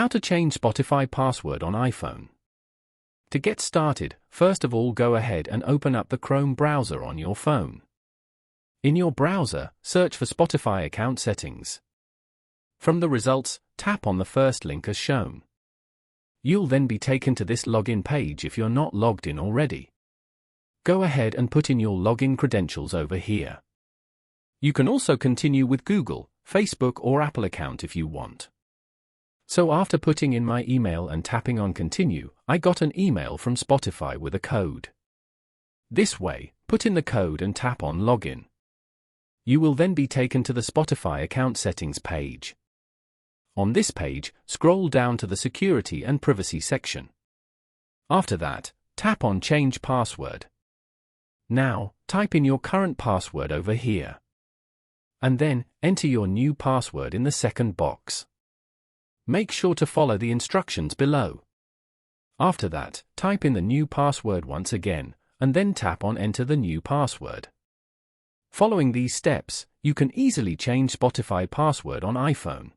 How to change Spotify password on iPhone. To get started, first of all go ahead and open up the Chrome browser on your phone. In your browser, search for Spotify account settings. From the results, tap on the first link as shown. You'll then be taken to this login page if you're not logged in already. Go ahead and put in your login credentials over here. You can also continue with Google, Facebook or Apple account if you want. So after putting in my email and tapping on continue, I got an email from Spotify with a code. This way, put in the code and tap on login. You will then be taken to the Spotify account settings page. On this page, scroll down to the security and privacy section. After that, tap on change password. Now, type in your current password over here. And then, enter your new password in the second box. Make sure to follow the instructions below. After that, type in the new password once again, and then tap on enter the new password. Following these steps, you can easily change Spotify password on iPhone.